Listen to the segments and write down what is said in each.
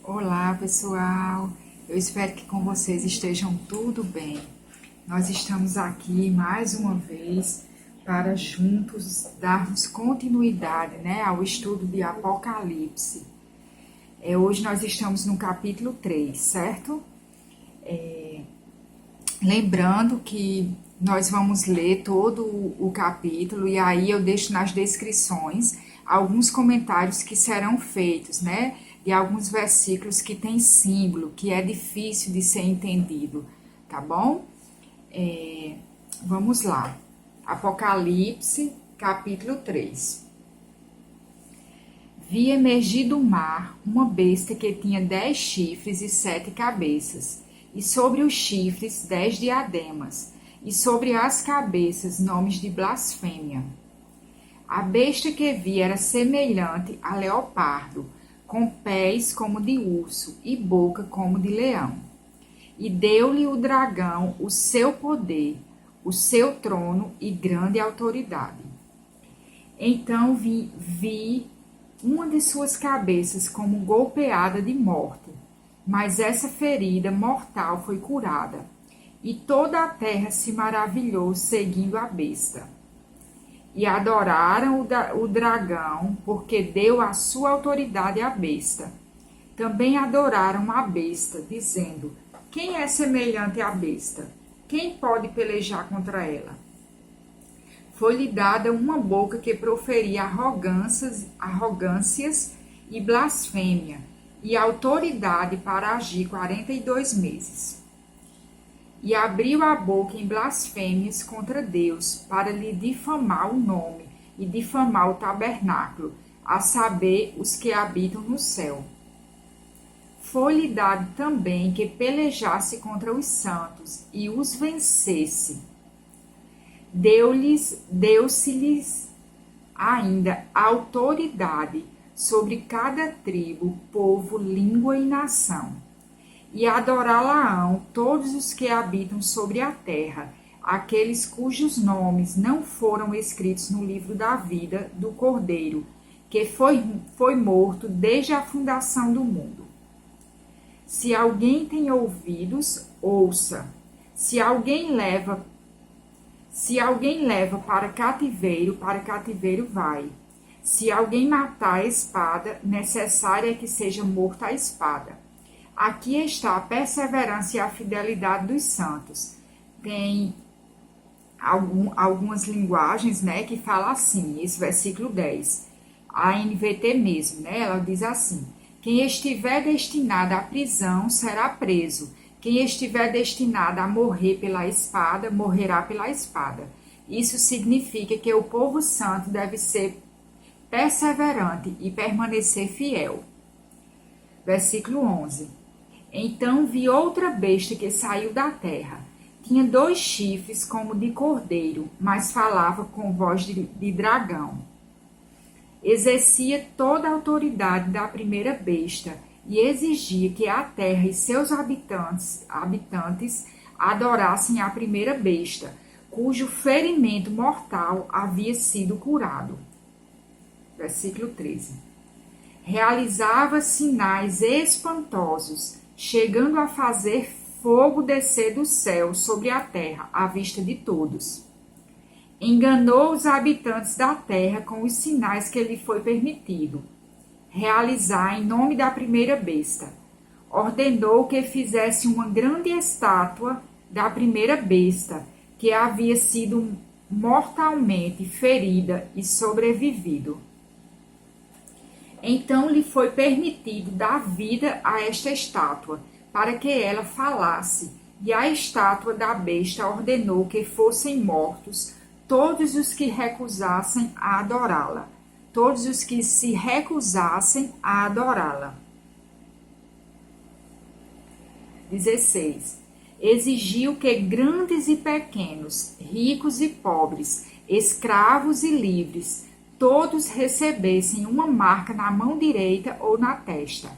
Olá, pessoal. Eu espero que com vocês estejam tudo bem. Nós estamos aqui mais uma vez para juntos darmos continuidade, ao estudo de Apocalipse. Hoje nós estamos no capítulo 3, certo? Lembrando que nós vamos ler todo o capítulo e aí eu deixo nas descrições alguns comentários que serão feitos, de alguns versículos que tem símbolo, que é difícil de ser entendido, tá bom? Vamos lá. Apocalipse, capítulo 3. Vi emergir do mar uma besta que tinha 10 chifres e 7 cabeças, e sobre os chifres 10 diademas, e sobre as cabeças nomes de blasfêmia. A besta que vi era semelhante a leopardo, com pés como de urso e boca como de leão. E deu-lhe o dragão o seu poder, o seu trono e grande autoridade. Então vi uma de suas cabeças como golpeada de morte, mas essa ferida mortal foi curada, e toda a terra se maravilhou seguindo a besta. E adoraram o dragão, porque deu a sua autoridade à besta. Também adoraram a besta, dizendo: quem é semelhante à besta? Quem pode pelejar contra ela? Foi-lhe dada uma boca que proferia arrogâncias e blasfêmia, e autoridade para agir 42 meses. E abriu a boca em blasfêmias contra Deus, para lhe difamar o nome e difamar o tabernáculo, a saber, os que habitam no céu. Foi-lhe dado também que pelejasse contra os santos e os vencesse. Deu-se-lhes ainda autoridade sobre cada tribo, povo, língua e nação. E adorá-la-ão todos os que habitam sobre a terra, aqueles cujos nomes não foram escritos no livro da vida do Cordeiro, que foi morto desde a fundação do mundo. Se alguém tem ouvidos, ouça. Se alguém leva para cativeiro vai. Se alguém matar a espada, necessário é que seja morto a espada. Aqui está a perseverança e a fidelidade dos santos. Tem algumas linguagens, que falam assim, esse versículo 10. A NVT mesmo, ela diz assim: quem estiver destinado à prisão será preso. Quem estiver destinado a morrer pela espada, morrerá pela espada. Isso significa que o povo santo deve ser perseverante e permanecer fiel. Versículo 11. Então vi outra besta que saiu da terra. Tinha 2 chifres como de cordeiro, mas falava com voz de dragão. Exercia toda a autoridade da primeira besta e exigia que a terra e seus habitantes adorassem a primeira besta, cujo ferimento mortal havia sido curado. Versículo 13. Realizava sinais espantosos, chegando a fazer fogo descer do céu sobre a terra, à vista de todos. Enganou os habitantes da terra com os sinais que lhe foi permitido realizar em nome da primeira besta. Ordenou que fizesse uma grande estátua da primeira besta, que havia sido mortalmente ferida e sobrevivido. Então lhe foi permitido dar vida a esta estátua, para que ela falasse, e a estátua da besta ordenou que fossem mortos todos os que recusassem a adorá-la, todos os que se recusassem a adorá-la. 16. Exigiu que grandes e pequenos, ricos e pobres, escravos e livres, todos recebessem uma marca na mão direita ou na testa.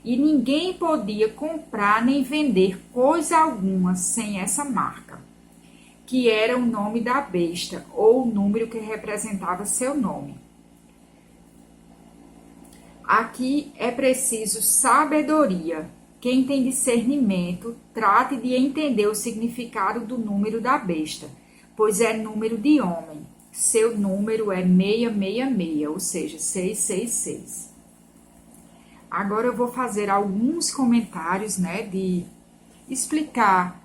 E ninguém podia comprar nem vender coisa alguma sem essa marca, que era o nome da besta ou o número que representava seu nome. Aqui é preciso sabedoria. Quem tem discernimento, trate de entender o significado do número da besta, pois é número de homem. Seu número é 666, ou seja, 666. Agora eu vou fazer alguns comentários, né, de explicar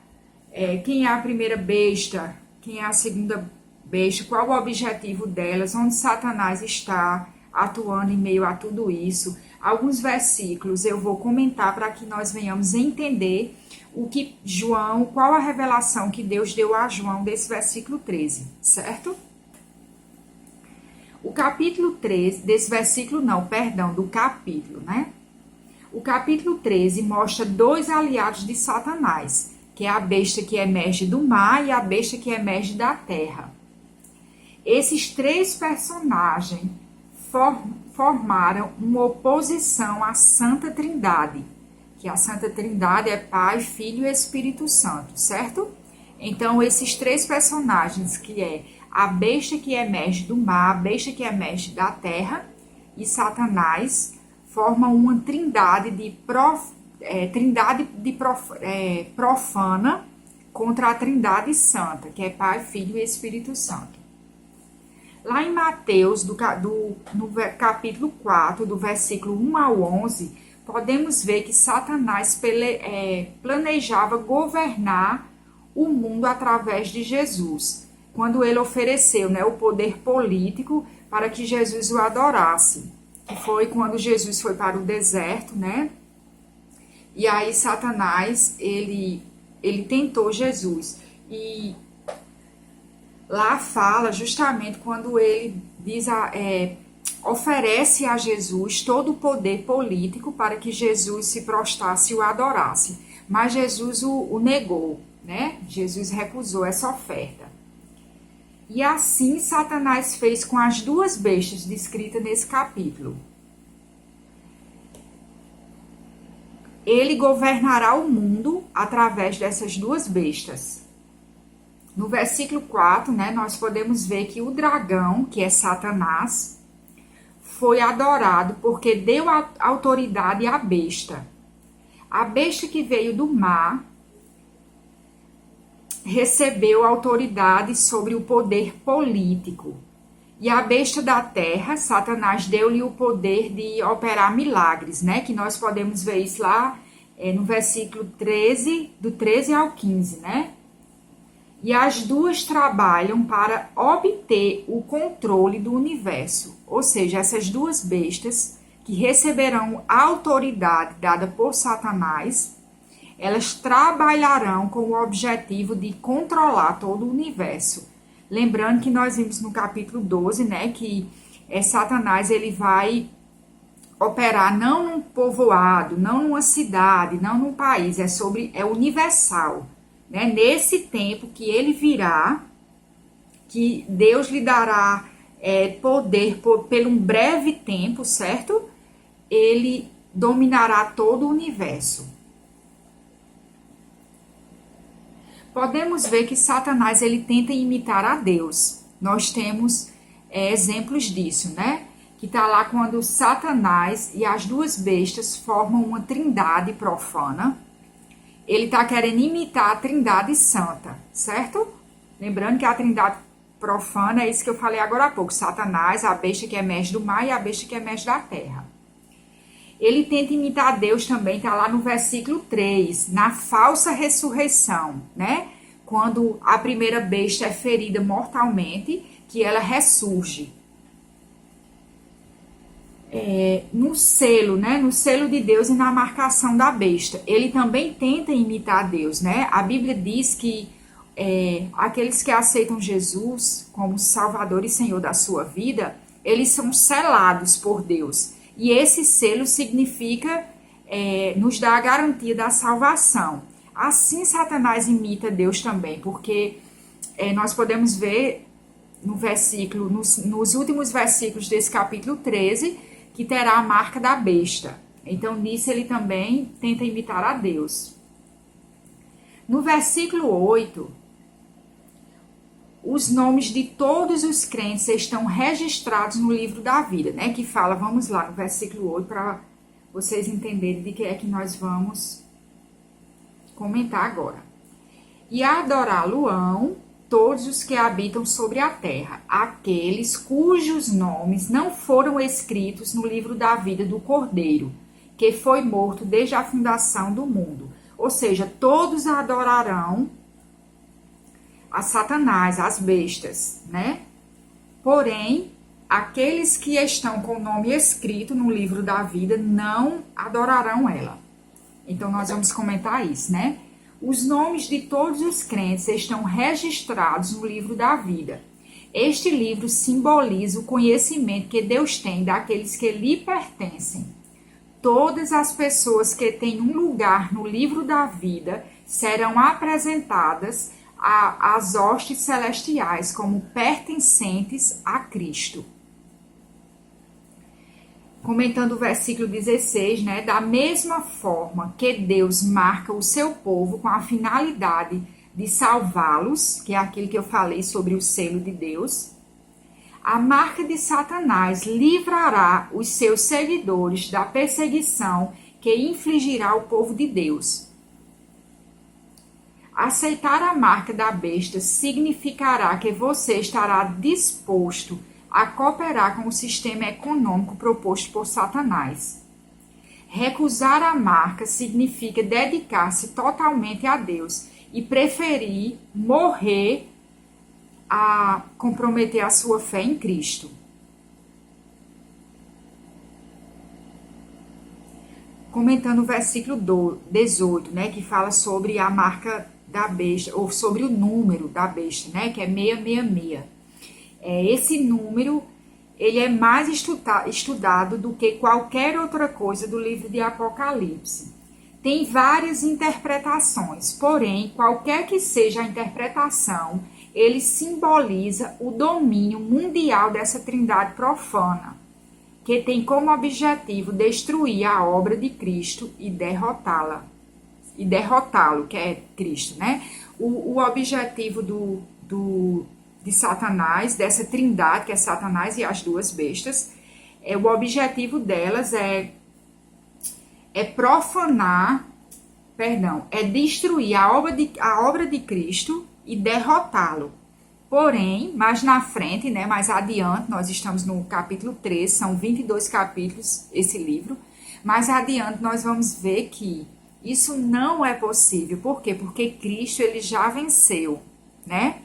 quem é a primeira besta, quem é a segunda besta, qual o objetivo delas, onde Satanás está atuando em meio a tudo isso. Alguns versículos eu vou comentar para que nós venhamos entender o que João, qual a revelação que Deus deu a João desse versículo 13, certo? O capítulo 13, desse versículo não, perdão, do capítulo, né? O capítulo 13 mostra dois aliados de Satanás, que é a besta que emerge do mar e a besta que emerge da terra. Esses três personagens formaram uma oposição à Santa Trindade, que a Santa Trindade é Pai, Filho e Espírito Santo, certo? Então, esses três personagens, que é a besta que emerge do mar, a besta que emerge da terra e Satanás, formam uma trindade profana contra a Trindade Santa, que é Pai, Filho e Espírito Santo. Lá em Mateus, no capítulo 4, do versículo 1 ao 11, podemos ver que Satanás planejava governar o mundo através de Jesus, quando ele ofereceu, né, o poder político para que Jesus o adorasse, que foi quando Jesus foi para o deserto, né? E aí Satanás, ele tentou Jesus. E lá fala justamente quando ele diz oferece a Jesus todo o poder político para que Jesus se prostrasse e o adorasse. Mas Jesus o negou, né? Jesus recusou essa oferta. E assim Satanás fez com as duas bestas descritas nesse capítulo. Ele governará o mundo através dessas duas bestas. No versículo 4, né, nós podemos ver que o dragão, que é Satanás, foi adorado porque deu autoridade à besta. A besta que veio do mar recebeu autoridade sobre o poder político. E a besta da terra, Satanás, deu-lhe o poder de operar milagres, né? Que nós podemos ver isso lá no versículo 13, do 13 ao 15, né? E as duas trabalham para obter o controle do universo. Ou seja, essas duas bestas que receberão a autoridade dada por Satanás, elas trabalharão com o objetivo de controlar todo o universo. Lembrando que nós vimos no capítulo 12, né, que Satanás ele vai operar não num povoado, não numa cidade, não num país, é universal. Né? Nesse tempo que ele virá, que Deus lhe dará poder por um breve tempo, certo? Ele dominará todo o universo. Podemos ver que Satanás ele tenta imitar a Deus. Nós temos exemplos disso, né? Que está lá quando Satanás e as duas bestas formam uma trindade profana. Ele está querendo imitar a Trindade Santa, certo? Lembrando que a Trindade profana é isso que eu falei agora há pouco. Satanás, a besta que emerge do mar e a besta que emerge da terra. Ele tenta imitar Deus também, está lá no versículo 3, na falsa ressurreição, né? Quando a primeira besta é ferida mortalmente, que ela ressurge. No selo, né? No selo de Deus e na marcação da besta. Ele também tenta imitar Deus, né? A Bíblia diz que aqueles que aceitam Jesus como Salvador e Senhor da sua vida, eles são selados por Deus. E esse selo significa, nos dá a garantia da salvação. Assim Satanás imita Deus também, porque nós podemos ver no versículo, nos últimos versículos desse capítulo 13, que terá a marca da besta. Então, nisso ele também tenta imitar a Deus. No versículo 8, os nomes de todos os crentes estão registrados no livro da vida, né? Que fala, vamos lá, no versículo 8, para vocês entenderem de que é que nós vamos comentar agora. E adorá-lo-ão todos os que habitam sobre a terra, aqueles cujos nomes não foram escritos no livro da vida do Cordeiro, que foi morto desde a fundação do mundo. Ou seja, todos adorarão a Satanás, as bestas, né? Porém, aqueles que estão com o nome escrito no livro da vida não adorarão ela. Então, nós vamos comentar isso, né? Os nomes de todos os crentes estão registrados no livro da vida. Este livro simboliza o conhecimento que Deus tem daqueles que lhe pertencem. Todas as pessoas que têm um lugar no livro da vida serão apresentadas às hostes celestiais como pertencentes a Cristo. Comentando o versículo 16, né? Da mesma forma que Deus marca o seu povo com a finalidade de salvá-los, que é aquilo que eu falei sobre o selo de Deus, a marca de Satanás livrará os seus seguidores da perseguição que infligirá ao povo de Deus. Aceitar a marca da besta significará que você estará disposto a cooperar com o sistema econômico proposto por Satanás. Recusar a marca significa dedicar-se totalmente a Deus e preferir morrer a comprometer a sua fé em Cristo. Comentando o versículo 18, né, que fala sobre a marca da besta, ou sobre o número da besta, né, que é 666. Esse número, ele é mais estudado do que qualquer outra coisa do livro de Apocalipse. Tem várias interpretações, porém, qualquer que seja a interpretação, ele simboliza o domínio mundial dessa trindade profana, que tem como objetivo destruir a obra de Cristo e derrotá-lo, que é Cristo, né? O objetivo de Satanás, dessa trindade, que é Satanás e as duas bestas, o objetivo delas é destruir a obra de Cristo e derrotá-lo. Porém, mais na frente, né, mais adiante, nós estamos no capítulo 3, são 22 capítulos esse livro, mais adiante nós vamos ver que isso não é possível. Por quê? Porque Cristo, ele já venceu, né?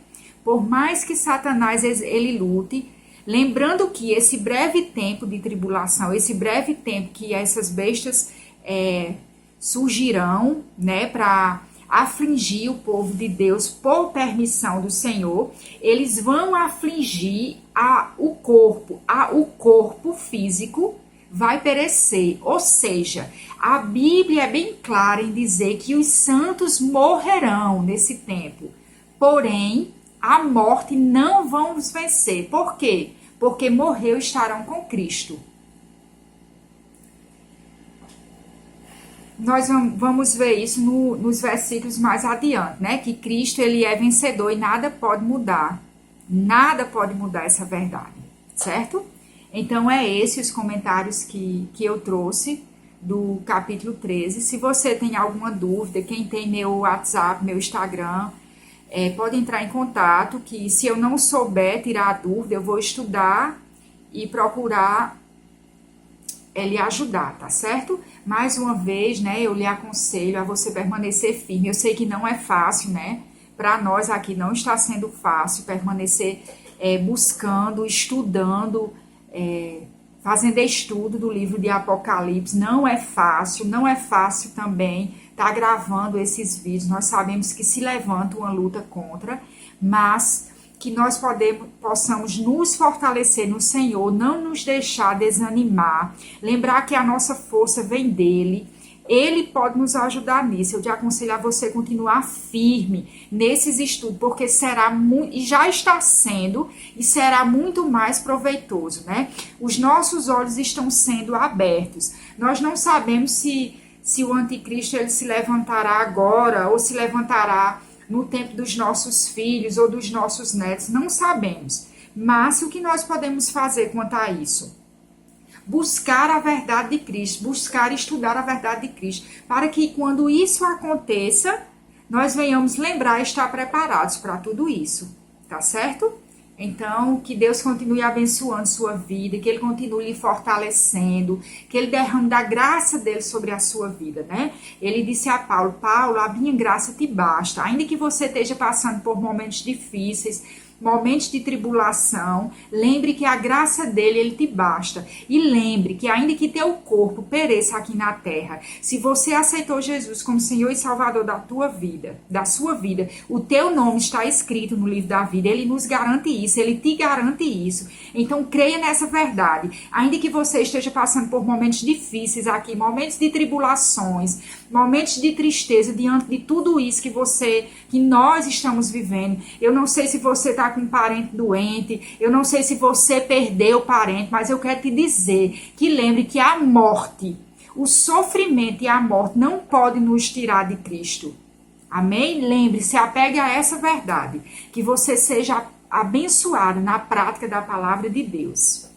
Por mais que Satanás ele lute, lembrando que esse breve tempo de tribulação, esse breve tempo que essas bestas surgirão, né, para afligir o povo de Deus por permissão do Senhor, eles vão afligir o corpo físico vai perecer. Ou seja, a Bíblia é bem clara em dizer que os santos morrerão nesse tempo. Porém, a morte não vão os vencer. Por quê? Porque morreu e estarão com Cristo. Nós vamos ver isso nos versículos mais adiante, né? Que Cristo, ele é vencedor e nada pode mudar. Nada pode mudar essa verdade, certo? Então, esses os comentários que eu trouxe do capítulo 13. Se você tem alguma dúvida, quem tem meu WhatsApp, meu Instagram, pode entrar em contato, que se eu não souber tirar a dúvida, eu vou estudar e procurar lhe ajudar, tá certo? Mais uma vez, né, eu lhe aconselho a você permanecer firme. Eu sei que não é fácil, né? Para nós aqui não está sendo fácil permanecer buscando, estudando, fazendo estudo do livro de Apocalipse. Não é fácil também estar gravando esses vídeos. Nós sabemos que se levanta uma luta contra, mas que nós possamos nos fortalecer no Senhor, não nos deixar desanimar, lembrar que a nossa força vem dele. Ele pode nos ajudar nisso. Eu te aconselho a você continuar firme nesses estudos, porque será muito, e já está sendo, e será muito mais proveitoso, né? Os nossos olhos estão sendo abertos. Nós não sabemos se o anticristo ele se levantará agora ou se levantará no tempo dos nossos filhos ou dos nossos netos, não sabemos. Mas o que nós podemos fazer quanto a isso? Buscar a verdade de Cristo, buscar estudar a verdade de Cristo, para que quando isso aconteça, nós venhamos lembrar e estar preparados para tudo isso, tá certo? Então, que Deus continue abençoando sua vida, que Ele continue lhe fortalecendo, que Ele derrame da graça dele sobre a sua vida, né? Ele disse a Paulo, Paulo, a minha graça te basta, ainda que você esteja passando por momentos difíceis, momentos de tribulação, lembre que a graça dele, ele te basta. E lembre que ainda que teu corpo pereça aqui na terra, se você aceitou Jesus como Senhor e Salvador da tua vida, da sua vida, o teu nome está escrito no livro da vida. Ele nos garante isso, ele te garante isso. Então creia nessa verdade. Ainda que você esteja passando por momentos difíceis aqui, momentos de tribulações, momentos de tristeza diante de tudo isso que nós estamos vivendo. Eu não sei se você está com um parente doente, eu não sei se você perdeu o parente, mas eu quero te dizer que lembre que a morte, o sofrimento e a morte não podem nos tirar de Cristo. Amém? Lembre-se, apegue a essa verdade, que você seja abençoado na prática da palavra de Deus.